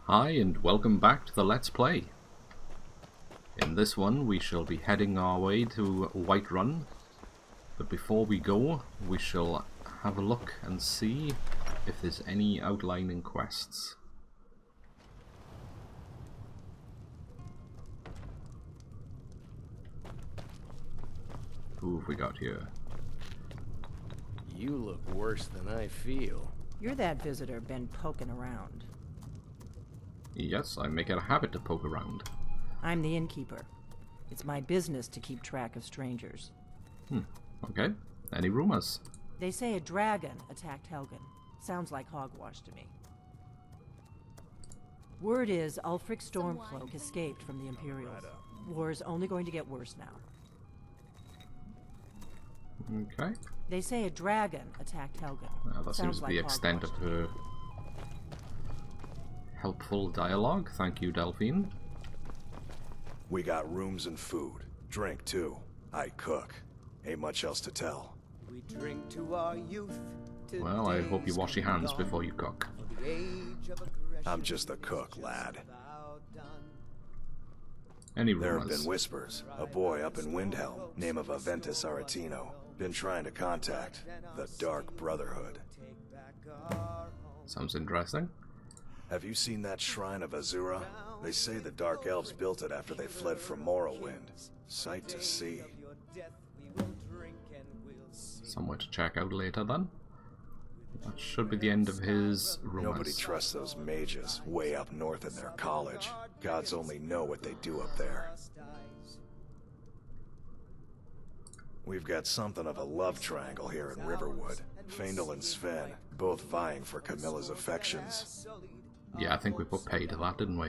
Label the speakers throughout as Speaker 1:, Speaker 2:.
Speaker 1: Hi and welcome back to the Let's Play. In this one we shall be heading our way to Whiterun, but before we go we shall have a look and see if there's any outlining quests. Who have we got here?
Speaker 2: You look worse than I feel.
Speaker 3: You're that visitor been poking around.
Speaker 1: Yes, I make it a habit to poke around.
Speaker 3: I'm the innkeeper. It's my business to keep track of strangers.
Speaker 1: Okay. Any rumors?
Speaker 3: They say a dragon attacked Helgen. Sounds like hogwash to me. Word is Ulfric Stormcloak escaped from the Imperials. War's only going to get worse now.
Speaker 1: Okay.
Speaker 3: They say a dragon attacked Helgen.
Speaker 1: That seems to be the extent of her helpful dialogue. Thank you, Delphine.
Speaker 4: We got rooms and food. Drink, too. I cook. Ain't much else to tell.
Speaker 5: We drink to our youth.
Speaker 1: Well, I hope you wash your hands before you cook.
Speaker 4: I'm just the cook, lad.
Speaker 1: Any
Speaker 4: There have
Speaker 1: rumors?
Speaker 4: been whispers. A boy up in Windhelm, name of Aventus Aretino, been trying to contact the Dark Brotherhood.
Speaker 1: Sounds interesting.
Speaker 4: Have you seen that shrine of Azura? They say the Dark Elves built it after they fled from Morrowind. Sight to see.
Speaker 1: Somewhere to check out later then. That should be the end of his rumors.
Speaker 4: Nobody trusts those mages way up north in their college. Gods only know what they do up there. We've got something of a love triangle here in Riverwood. Faendal and Sven, both vying for Camilla's affections.
Speaker 1: Yeah, I think we put pay to that, didn't we?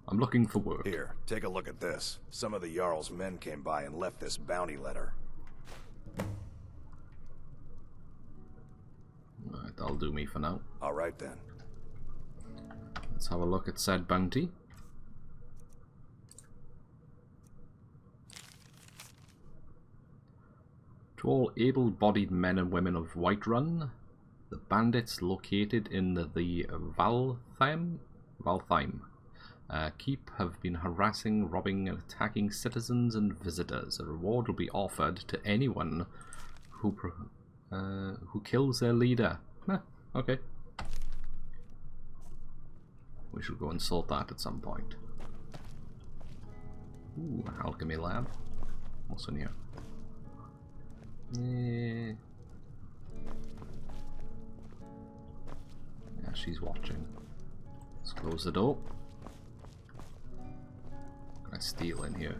Speaker 1: I'm looking for work.
Speaker 4: Here, take a look at this. Some of the Jarl's men came by and left this bounty letter.
Speaker 1: Right, that'll do me for now.
Speaker 4: Alright then.
Speaker 1: Let's have a look at said bounty. To all able-bodied men and women of Whiterun, the bandits located in the Valtheim keep have been harassing, robbing and attacking citizens and visitors. A reward will be offered to anyone who kills their leader. Okay. We should go and sort that at some point. Ooh, alchemy lab. What's in here? Yeah, she's watching. Let's close the door. Can I steal in here?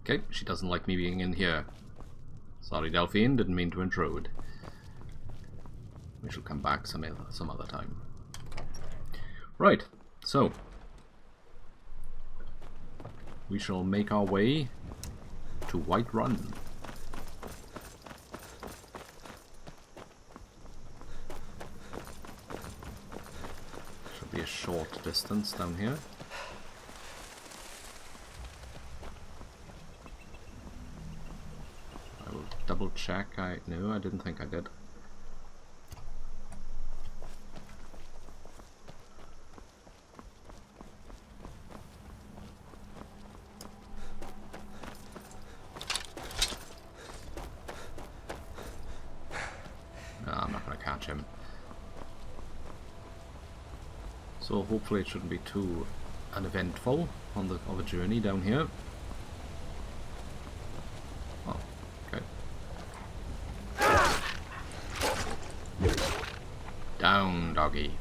Speaker 1: Okay, she doesn't like me being in here. Sorry, Delphine, didn't mean to intrude. We shall come back some other time. Right, so we shall make our way to Whiterun. Should be a short distance down here. I will double check. No, I didn't think I did. I'm not going to catch him. So hopefully it shouldn't be too uneventful of a journey down here. Oh, okay. Down, doggy.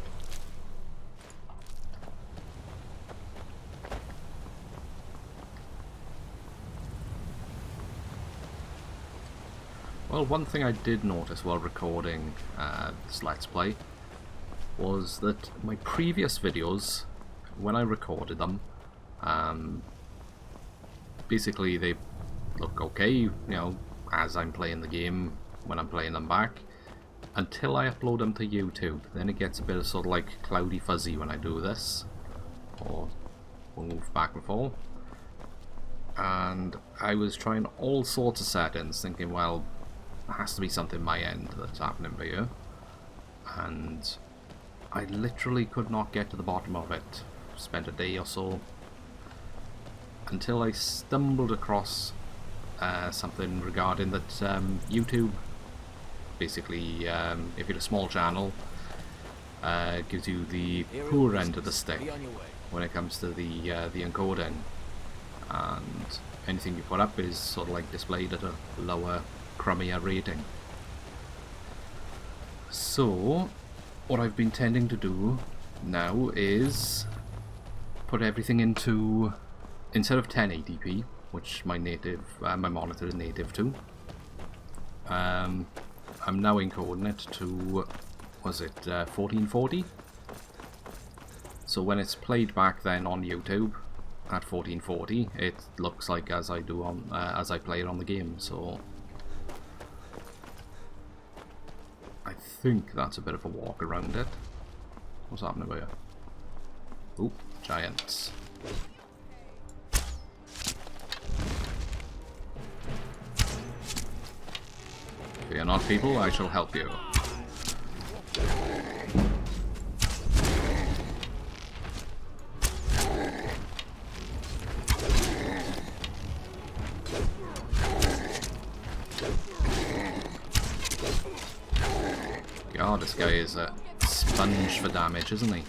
Speaker 1: Well, one thing I did notice while recording this Let's Play was that my previous videos, when I recorded them, basically they look okay, you know, as I'm playing the game, when I'm playing them back, until I upload them to YouTube. Then it gets a bit of sort of like cloudy fuzzy when I do this, or move back and forth. And I was trying all sorts of settings, thinking, well, there has to be something my end that's happening here. And I literally could not get to the bottom of it. Spent a day or so until I stumbled across something regarding that YouTube, basically, if you're a small channel, gives you the poor end of the stick when it comes to the encoding, and anything you put up is sort of like displayed at a lower, crummier rating. So what I've been tending to do now is put everything into, instead of 1080p, which my monitor is native to, I'm now encoding it to, was it 1440? So when it's played back then on YouTube at 1440, it looks like as I do on as I play it on the game. So I think that's a bit of a walk around it. What's happening here? Oop, giants. Fear not, people, I shall help you. God, this guy is a sponge for damage, isn't he?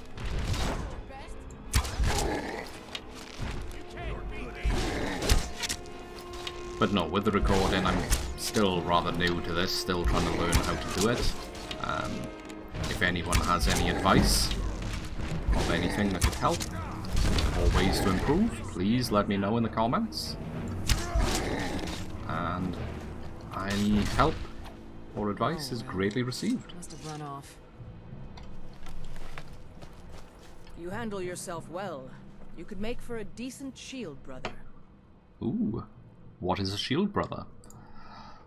Speaker 1: But no, with the recording, I'm still rather new to this, still trying to learn how to do it. If anyone has any advice of anything that could help, or ways to improve, please let me know in the comments. And any help or advice is greatly received.
Speaker 3: Must have run off.
Speaker 6: You handle yourself well. You could make for a decent shield, brother.
Speaker 1: Ooh, what is a shield, brother?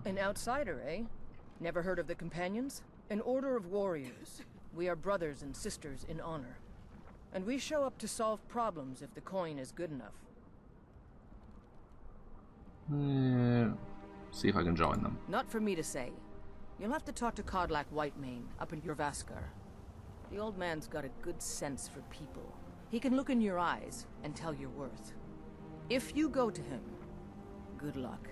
Speaker 6: An outsider, eh? Never heard of the Companions? An order of warriors. We are brothers and sisters in honor. And we show up to solve problems if the coin is good enough.
Speaker 1: See if I can join them.
Speaker 6: Not for me to say. You'll have to talk to Kodlak Whitemane up in Jorvaskar. The old man's got a good sense for people. He can look in your eyes and tell your worth. If you go to him, good luck.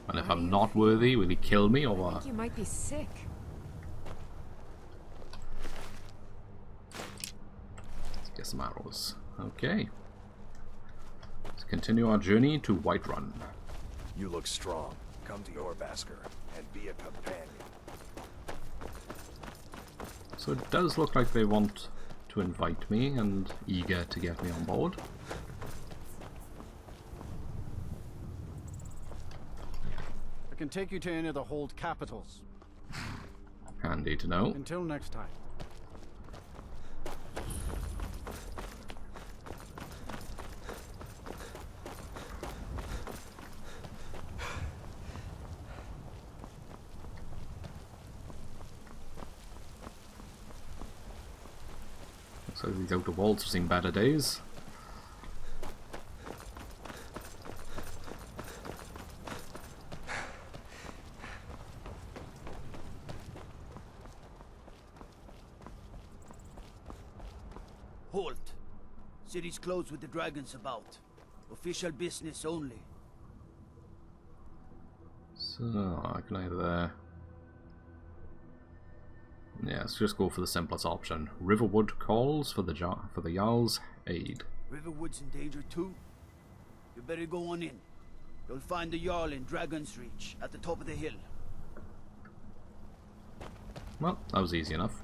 Speaker 1: And if I'm not worthy, will he kill me or
Speaker 7: I
Speaker 1: what?
Speaker 7: think you might be sick.
Speaker 1: Let's get some arrows. Okay. Let's continue our journey to Whiterun.
Speaker 4: You look strong. Come to Jorvaskar and be a companion.
Speaker 1: So it does look like they want to invite me and eager to get me on board.
Speaker 8: I can take you to any of the hold capitals.
Speaker 1: Handy to know.
Speaker 8: Until next time.
Speaker 1: So these outer walls have seen better days.
Speaker 5: Halt. City's closed with the dragons about. Official business only.
Speaker 1: So I can either... Yeah, let's just go for the simplest option. Riverwood calls for the Jarl's aid.
Speaker 5: Riverwood's in danger too. You better go on in. You'll find the Jarl in Dragon's Reach at the top of the hill.
Speaker 1: Well, that was easy enough.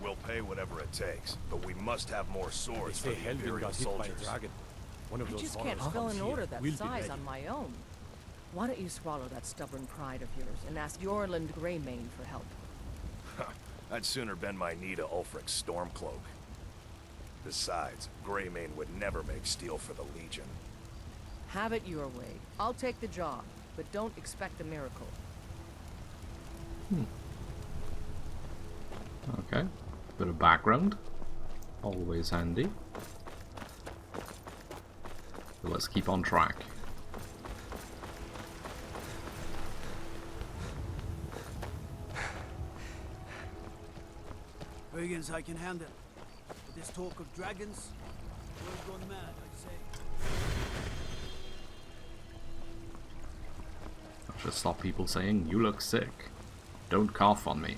Speaker 4: We'll pay whatever it takes, but we must have more swords for the Imperial soldiers.
Speaker 6: I just can't fill an order that size on my own. Why don't you swallow that stubborn pride of yours and ask Yorland Greymane for help?
Speaker 4: I'd sooner bend my knee to Ulfric's Stormcloak. Besides, Greymane would never make steel for the Legion.
Speaker 6: Have it your way. I'll take the job, but don't expect a miracle.
Speaker 1: Okay, bit of background. Always handy. So let's keep on track.
Speaker 5: Brigands I can handle. But this talk of dragons, we're gone mad, I say.
Speaker 1: I should stop people saying, "You look sick. Don't cough on me."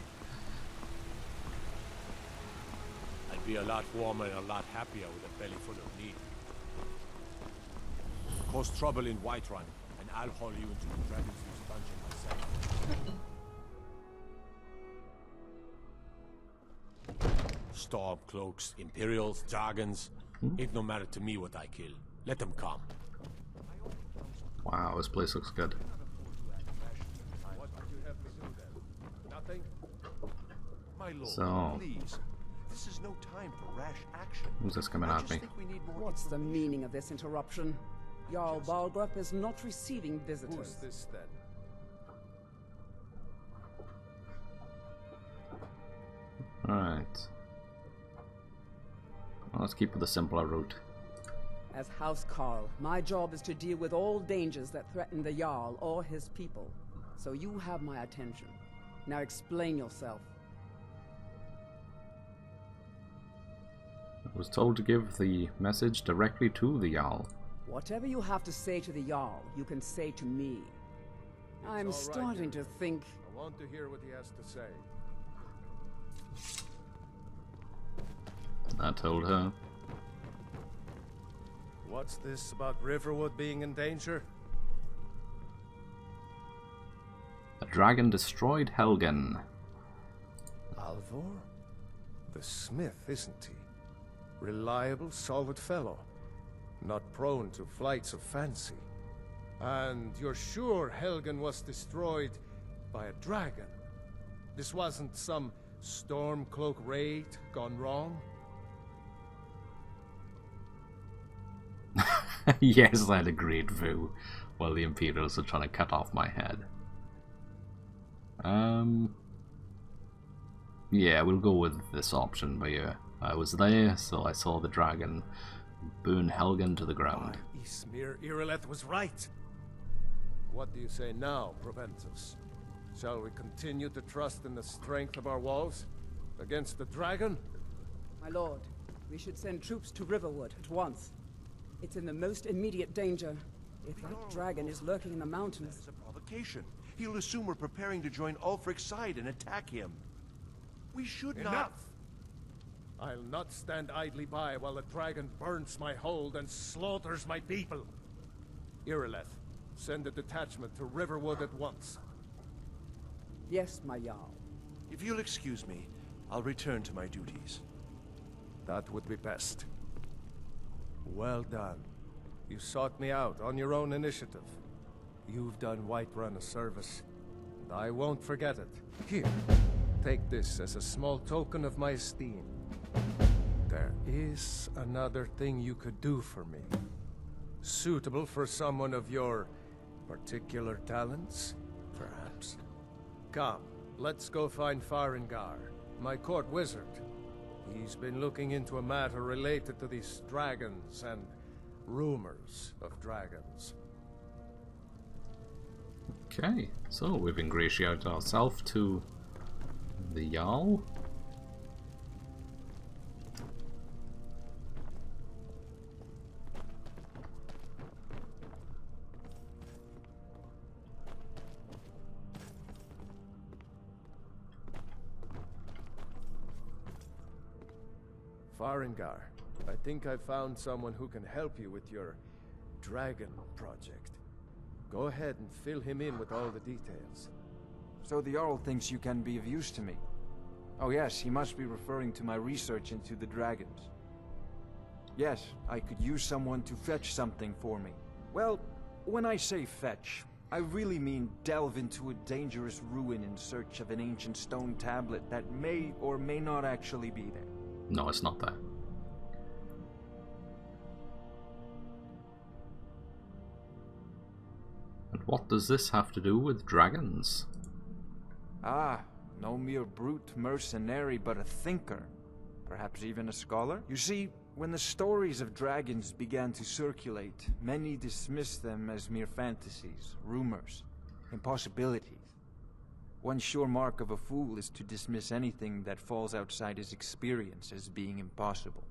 Speaker 7: I'd be a lot warmer and a lot happier with a belly full of meat. Cause trouble in Whiterun, and I'll haul you into the Dragon's dungeon myself. Stormcloaks, Imperials, Dragons. Ain't no matter to me what I kill. Let them come.
Speaker 1: Wow, this place looks good.
Speaker 7: What would you have me do then? Nothing?
Speaker 9: My lord,
Speaker 1: So-
Speaker 9: please. This is no time for rash action.
Speaker 1: Who's this coming
Speaker 9: I
Speaker 1: at
Speaker 9: just
Speaker 1: me?
Speaker 9: think we need more
Speaker 10: What's the
Speaker 9: information.
Speaker 10: meaning of this interruption? Jarl Balgrup is not receiving visitors.
Speaker 7: Who's this then?
Speaker 1: Alright. Well, let's keep with the simpler route.
Speaker 10: As House Carl, my job is to deal with all dangers that threaten the Jarl or his people. So you have my attention. Now explain yourself.
Speaker 1: I was told to give the message directly to the Jarl.
Speaker 10: Whatever you have to say to the Jarl, you can say to me. I'm
Speaker 7: all right,
Speaker 10: starting to think...
Speaker 7: I want to hear what he has to say.
Speaker 1: I told her.
Speaker 7: What's this about Riverwood being in danger?
Speaker 1: A dragon destroyed Helgen.
Speaker 7: Alvor? The smith, isn't he? Reliable, solid fellow. Not prone to flights of fancy. And you're sure Helgen was destroyed by a dragon? This wasn't some Stormcloak raid gone wrong?
Speaker 1: Yes, I had a great view while the Imperials are trying to cut off my head. Yeah, we'll go with this option, but yeah, I was there, so I saw the dragon burn Helgen to the ground.
Speaker 7: Ismir Irileth was right. What do you say now, Proventus? Shall we continue to trust in the strength of our walls against the dragon?
Speaker 10: My lord, we should send troops to Riverwood at once. It's in the most immediate danger. If that dragon is lurking in the mountains...
Speaker 9: It's a provocation. He'll assume we're preparing to join Ulfric's side and attack him. We should not...
Speaker 7: Enough! I'll not stand idly by while the dragon burns my hold and slaughters my people. Irileth, send a detachment to Riverwood at once.
Speaker 10: Yes, my Jarl.
Speaker 9: If you'll excuse me, I'll return to my duties.
Speaker 7: That would be best. Well done. You sought me out on your own initiative. You've done Whiterun a service, and I won't forget it. Here, take this as a small token of my esteem. There is another thing you could do for me. Suitable for someone of your particular talents, perhaps? Come, let's go find Farengar, my court wizard. He's been looking into a matter related to these dragons and rumors of dragons.
Speaker 1: Okay, so we've ingratiated ourselves to the Jarl.
Speaker 7: Farengar, I think I found someone who can help you with your dragon project. Go ahead and fill him in with all the details.
Speaker 11: So the Jarl thinks you can be of use to me. Oh yes, he must be referring to my research into the dragons. Yes, I could use someone to fetch something for me. Well, when I say fetch, I really mean delve into a dangerous ruin in search of an ancient stone tablet that may or may not actually be there.
Speaker 1: No, it's not that. And what does this have to do with dragons?
Speaker 11: Ah, no mere brute mercenary, but a thinker. Perhaps even a scholar? You see, when the stories of dragons began to circulate, many dismissed them as mere fantasies, rumors, impossibilities. One sure mark of a fool is to dismiss anything that falls outside his experience as being impossible.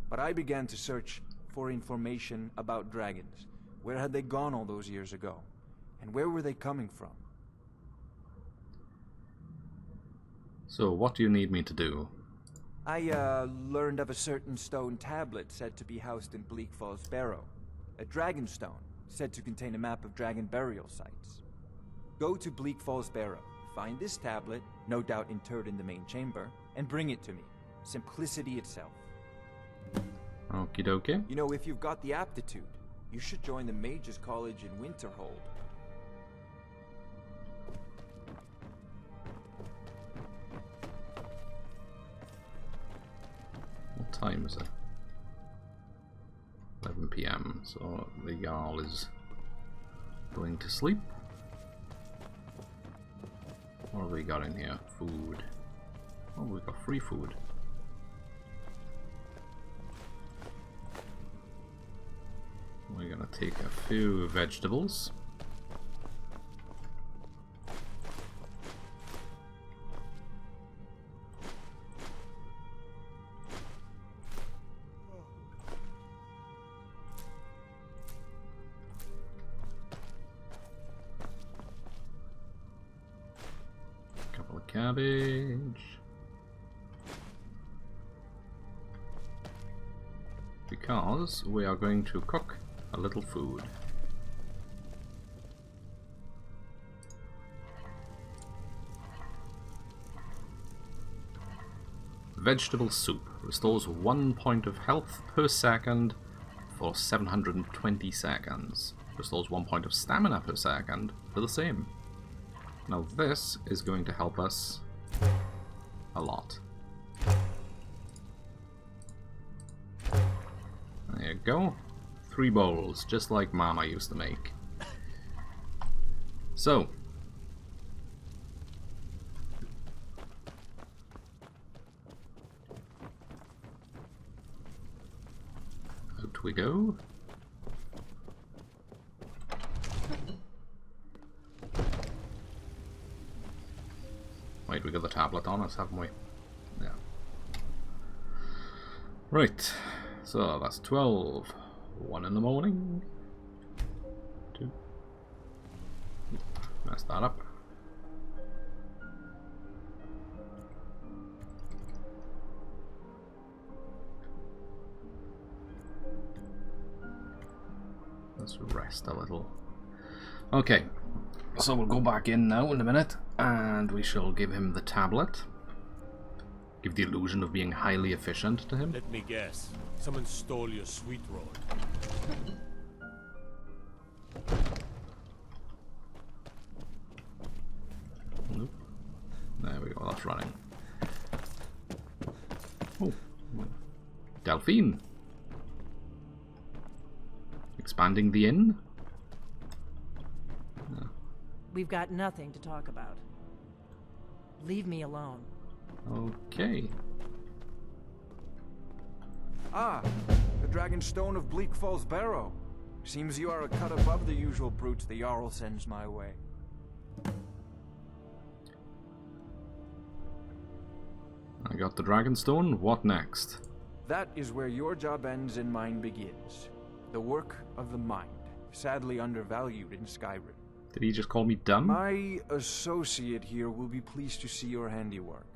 Speaker 11: But I began to search for information about dragons. Where had they gone all those years ago? And where were they coming from?
Speaker 1: So, what do you need me to do?
Speaker 11: I learned of a certain stone tablet said to be housed in Bleak Falls Barrow. A dragon stone, said to contain a map of dragon burial sites. Go to Bleak Falls Barrow, find this tablet, no doubt interred in the main chamber, and bring it to me. Simplicity itself.
Speaker 1: Okie dokie.
Speaker 11: You know, if you've got the aptitude, you should join the Mages College in Winterhold.
Speaker 1: What time is it? 11 PM, so the Jarl is going to sleep. What have we got in here? Food. Oh, we've got free food. We're gonna take a few vegetables. Couple of cabbage. Because we are going to cook a little food. Vegetable soup restores 1 point of health per second for 720 seconds. Restores 1 point of stamina per second for the same. Now this is going to help us a lot. There you go. 3 bowls, just like Mama used to make. So, out we go. Wait, we got the tablet on us, haven't we? Yeah. Right, so that's 12. 1 in the morning. 2. Messed that up. Let's rest a little. Okay, so we'll go back in now in a minute, and we shall give him the tablet. Give the illusion of being highly efficient to him.
Speaker 12: Let me guess. Someone stole your sweet roll.
Speaker 1: Nope. There we go, that's running. Oh. Delphine. Expanding the inn? Yeah.
Speaker 3: We've got nothing to talk about. Leave me alone.
Speaker 1: Okay.
Speaker 11: Ah, the Dragon Stone of Bleak Falls Barrow. Seems you are a cut above the usual brutes the Jarl sends my way.
Speaker 1: I got the Dragonstone, what next?
Speaker 11: That is where your job ends and mine begins. The work of the mind, sadly undervalued in Skyrim.
Speaker 1: Did he just call me dumb?
Speaker 11: My associate here will be pleased to see your handiwork.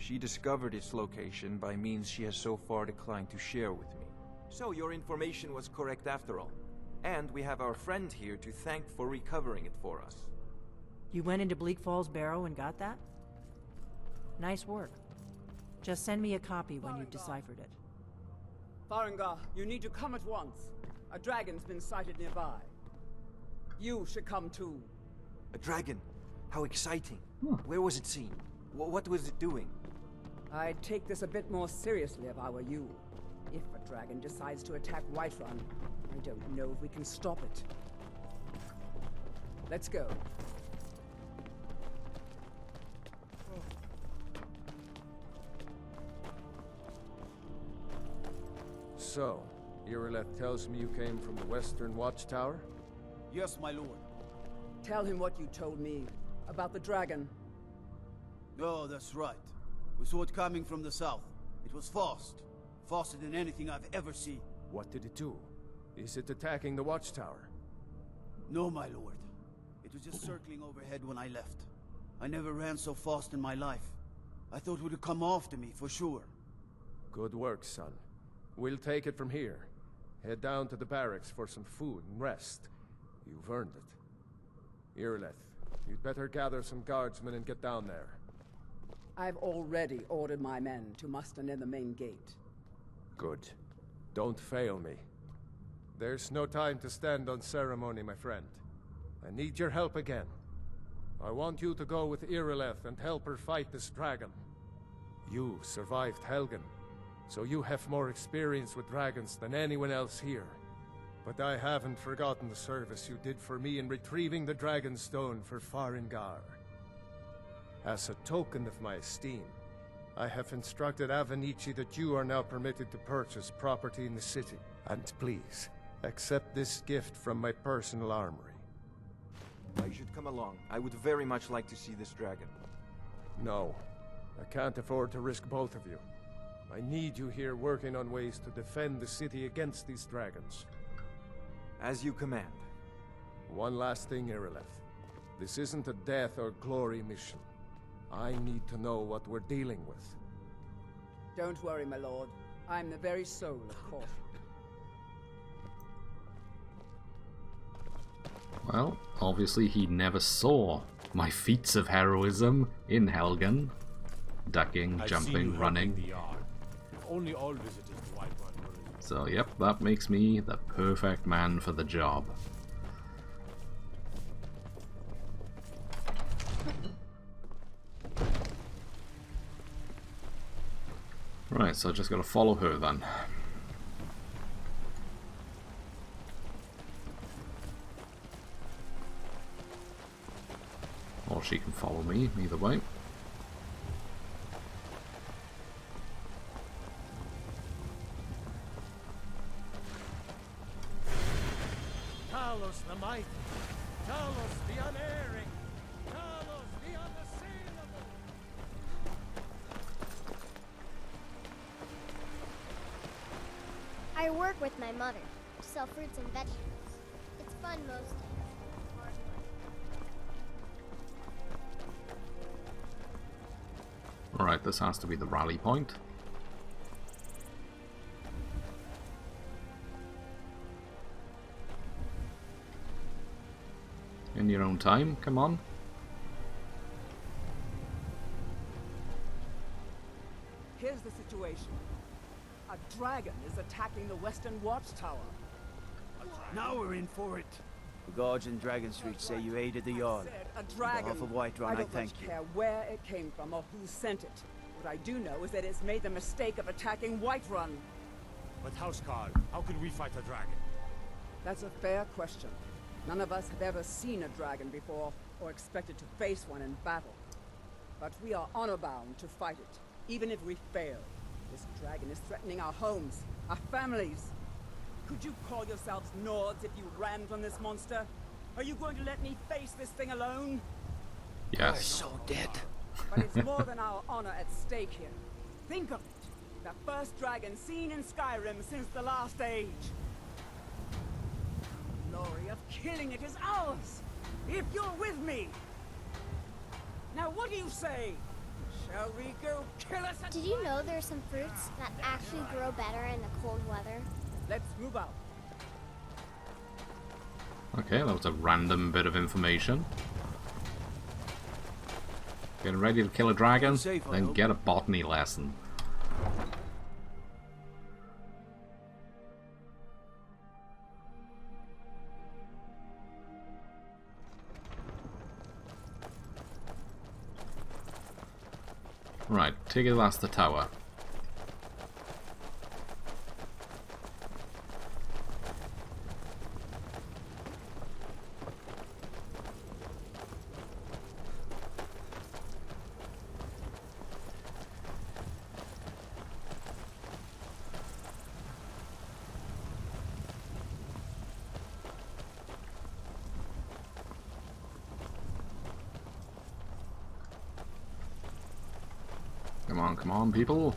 Speaker 11: She discovered its location by means she has so far declined to share with me. So your information was correct after all. And we have our friend here to thank for recovering it for us.
Speaker 3: You went into Bleak Falls Barrow and got that? Nice work. Just send me a copy when you've deciphered it.
Speaker 10: Farengar, you need to come at once. A dragon's been sighted nearby. You should come too.
Speaker 11: A dragon? How exciting. Where was it seen? What was it doing?
Speaker 10: I'd take this a bit more seriously if I were you. If a dragon decides to attack Whiterun, I don't know if we can stop it. Let's go.
Speaker 7: So, Irileth tells me you came from the Western Watchtower?
Speaker 5: Yes, my lord.
Speaker 10: Tell him what you told me about the dragon.
Speaker 5: Oh, that's right. We saw it coming from the south. It was fast. Faster than anything I've ever seen.
Speaker 7: What did it do? Is it attacking the Watchtower?
Speaker 5: No, my lord. It was just circling overhead when I left. I never ran so fast in my life. I thought it would come after me, for sure.
Speaker 7: Good work, son. We'll take it from here. Head down to the barracks for some food and rest. You've earned it. Irileth, you'd better gather some guardsmen and get down there.
Speaker 10: I've already ordered my men to muster near the main gate.
Speaker 7: Good. Don't fail me. There's no time to stand on ceremony, my friend. I need your help again. I want you to go with Irileth and help her fight this dragon. You survived Helgen, so you have more experience with dragons than anyone else here. But I haven't forgotten the service you did for me in retrieving the Dragon Stone for Farengar. As a token of my esteem, I have instructed Avenici that you are now permitted to purchase property in the city. And please, accept this gift from my personal armory.
Speaker 11: I should come along. I would very much like to see this dragon.
Speaker 7: No, I can't afford to risk both of you. I need you here working on ways to defend the city against these dragons.
Speaker 11: As you command.
Speaker 7: One last thing, Irileth. This isn't a death or glory mission. I need to know what we're dealing with.
Speaker 10: Don't worry, my lord. I'm the very soul of caution.
Speaker 1: Well, obviously he never saw my feats of heroism in Helgen. Ducking, jumping, running.
Speaker 12: If only all visitors to Whiterun were as
Speaker 1: So, yep, that makes me the perfect man for the job. Right, so I just gotta follow her then. Or she can follow me, either way.
Speaker 9: Talos the mighty, Talos the unerring, Talos the unassailable.
Speaker 13: I work with my mother, sell fruits and vegetables. It's fun most days. Hard work.
Speaker 1: Alright, this has to be the rally point. In your own time, come on.
Speaker 10: Here's the situation. A dragon is attacking the Western Watchtower.
Speaker 5: Now we're in for it. The guards in Dragon Street say you aided the Jarl.
Speaker 10: A dragon.
Speaker 5: On behalf of Whiterun,
Speaker 10: I
Speaker 5: I
Speaker 10: don't
Speaker 5: thank
Speaker 10: much
Speaker 5: you.
Speaker 10: care where it came from or who sent it. What I do know is that it's made the mistake of attacking Whiterun.
Speaker 12: But Housecarl, how can we fight a dragon?
Speaker 10: That's a fair question. None of us have ever seen a dragon before, or expected to face one in battle. But we are honor-bound to fight it, even if we fail. This dragon is threatening our homes, our families. Could you call yourselves Nords if you ran from this monster? Are you going to let me face this thing alone?
Speaker 1: Yes.
Speaker 5: We're so dead.
Speaker 10: But it's more than our honor at stake here. Think of it. The first dragon seen in Skyrim since the last age. The glory of killing it is ours, if you're with me. Now what do you say? Shall we go kill us?
Speaker 13: Did you know there are some fruits that actually grow better in the cold weather?
Speaker 10: Let's move out.
Speaker 1: Okay, that was a random bit of information. Getting ready to kill a dragon?
Speaker 5: Safe, I
Speaker 1: Then
Speaker 5: hope.
Speaker 1: get a botany lesson. Right, take it past the tower. come on, people.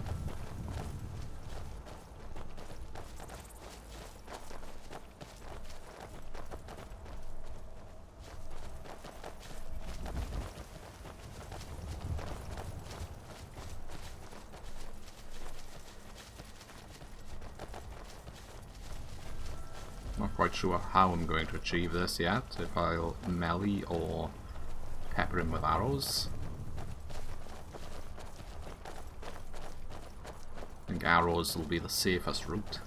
Speaker 1: Not quite sure how I'm going to achieve this yet, if I'll melee or pepper him with arrows. I think arrows will be the safest route.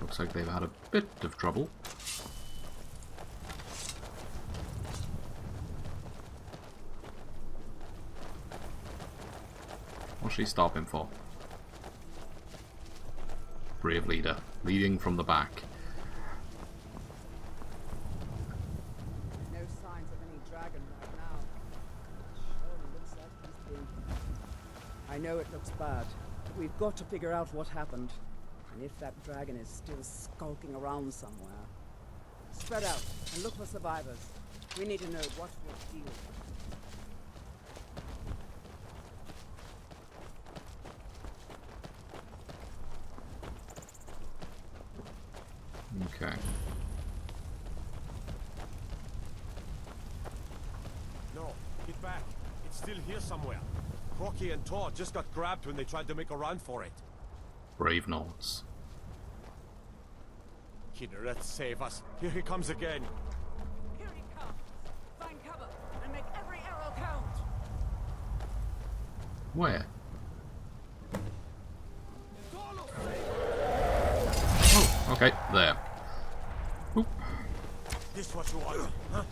Speaker 1: Looks like they've had a bit of trouble. What's she stopping for? Brave leader, leading from the back.
Speaker 10: No signs of any dragon right now. Surely looks like he's been. I know it looks bad, but we've got to figure out what happened. And if that dragon is still skulking around somewhere. Spread out and look for survivors. We need to know what will deal.
Speaker 1: Okay.
Speaker 9: No, get back. It's still here somewhere. Crocky and Todd just got grabbed when they tried to make a run for it.
Speaker 1: Brave notes.
Speaker 9: Kinneret, save us. Here he comes again.
Speaker 10: Here he comes. Find cover and make every arrow count.
Speaker 1: Where? Oh, okay, there. Oop.
Speaker 9: This what you want, huh?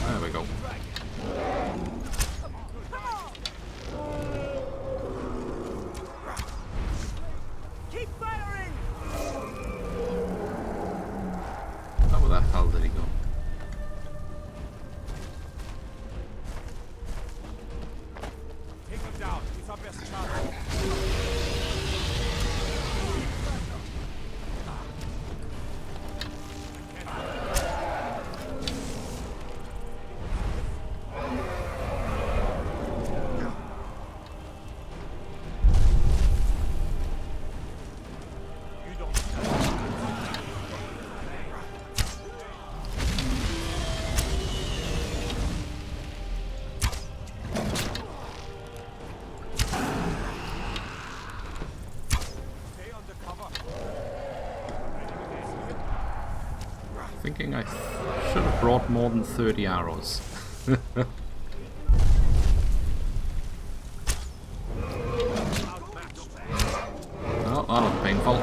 Speaker 1: There we go.
Speaker 10: Keep firing!
Speaker 1: Where the hell did he go?
Speaker 9: Take him down. He's our best chance.
Speaker 1: Thinking I should have brought more than 30 arrows. Oh, that was painful.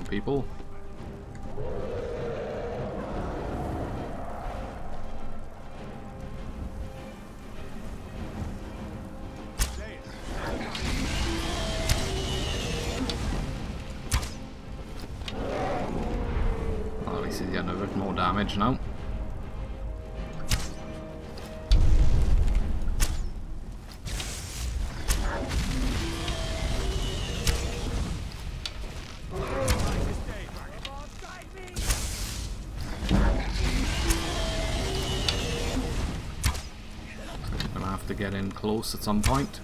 Speaker 1: People. Well, at least he's getting a bit more damage now. To get in close at some point.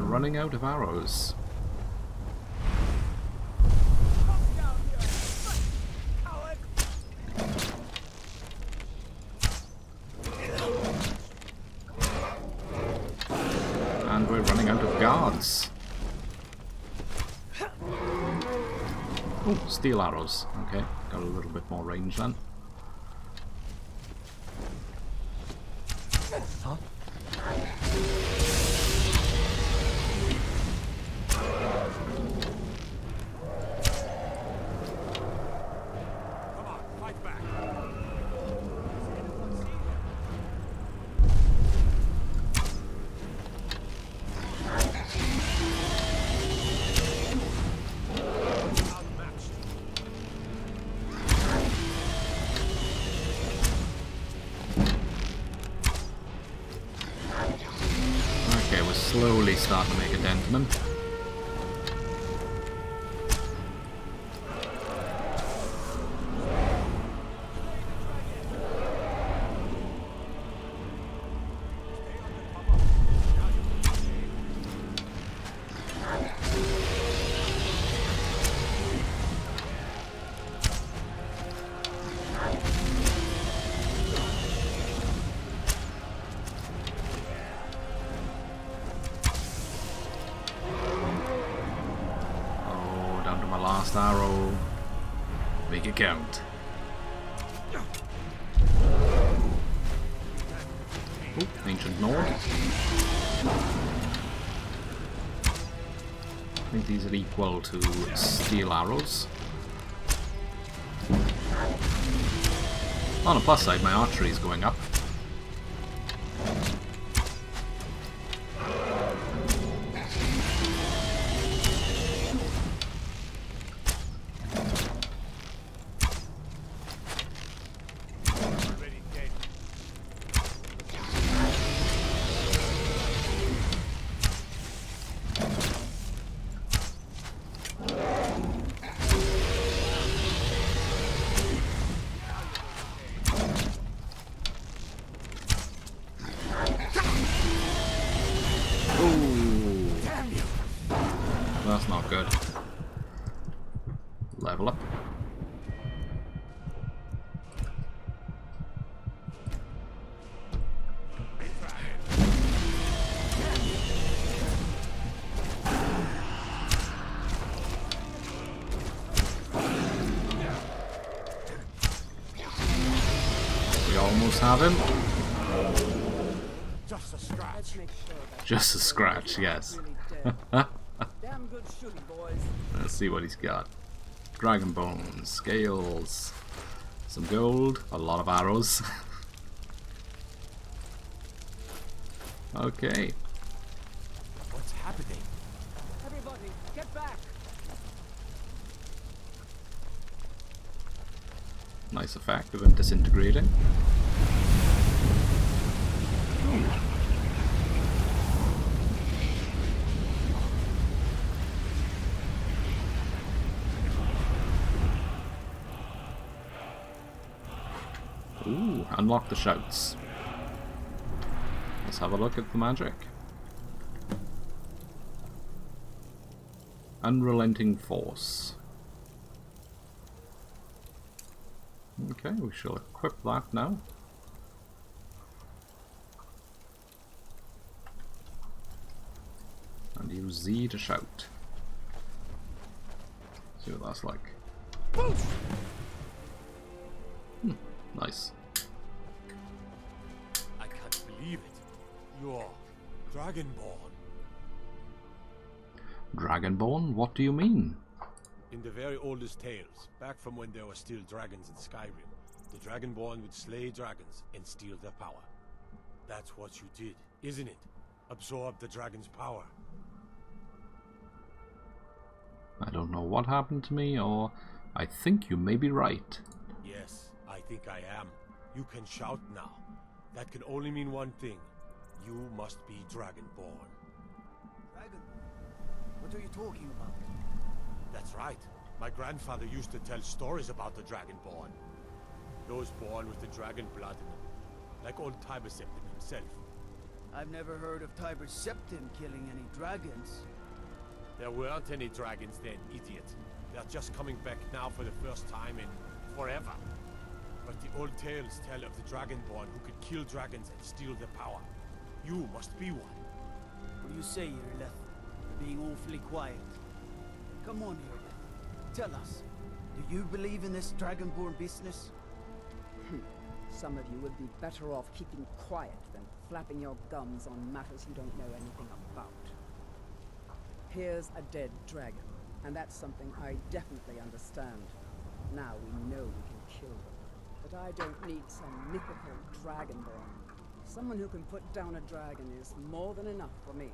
Speaker 1: running out of arrows. And we're running out of guards. Oh, steel arrows. Okay, got a little bit more range then.
Speaker 2: Huh?
Speaker 9: Come on, fight back.
Speaker 1: Okay, we're slowly starting to make a dent in them. Last arrow. Make it count. Ooh, ancient Nord. I think these are equal to steel arrows. On the plus side, my archery is going up. That's not good. Level up. We almost have him.
Speaker 9: Just a scratch.
Speaker 1: Just a scratch, yes.
Speaker 10: Damn good shooting, boys.
Speaker 1: Let's see what he's got. Dragon bones, scales, some gold, a lot of arrows. Okay.
Speaker 9: What's happening?
Speaker 10: Everybody, get back.
Speaker 1: Nice effect of him disintegrating. Ooh, unlock the shouts. Let's have a look at the magic. Unrelenting force. Okay, we shall equip that now. And use Z to shout. See what that's like. Nice.
Speaker 9: I can't believe it. You're Dragonborn.
Speaker 1: Dragonborn? What do you mean?
Speaker 9: In the very oldest tales, back from when there were still dragons in Skyrim, the Dragonborn would slay dragons and steal their power. That's what you did, isn't it? Absorb the dragon's power.
Speaker 1: I don't know what happened to me, or I think you may be right.
Speaker 9: Yes, I think I am. You can shout now. That can only mean one thing. You must be Dragonborn.
Speaker 5: Dragon? What are you talking about?
Speaker 9: That's right. My grandfather used to tell stories about the Dragonborn. Those born with the dragon blood in them. Like old Tiberseptim himself.
Speaker 5: I've never heard of Tiber Septim killing any dragons.
Speaker 9: There weren't any dragons then, idiot. They're just coming back now for the first time in forever. But the old tales tell of the Dragonborn who could kill dragons and steal their power. You must be one.
Speaker 5: What do you say, Irleth? You're being awfully quiet. Come on, Irleth. Tell us, do you believe in this Dragonborn business?
Speaker 10: Some of you would be better off keeping quiet than flapping your gums on matters you don't know anything about. Here's a dead dragon, and that's something I definitely understand. Now we know we can kill them. But I don't need some mythical dragonborn. Someone who can put down a dragon is more than enough for me.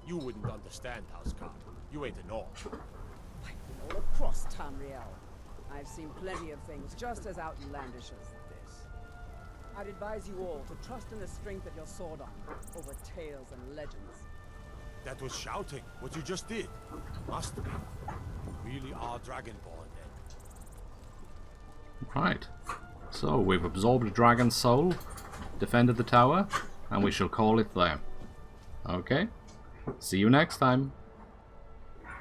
Speaker 9: You wouldn't understand, Housecarl. You ain't an orc.
Speaker 10: I've been all across Tamriel. I've seen plenty of things just as outlandish as this. I'd advise you all to trust in the strength of your sword arm over tales and legends.
Speaker 9: That was shouting, what you just did. Must be. You really are Dragonborn then.
Speaker 1: Right. So, we've absorbed a dragon's soul, defended the tower, and we shall call it there. Okay? See you next time.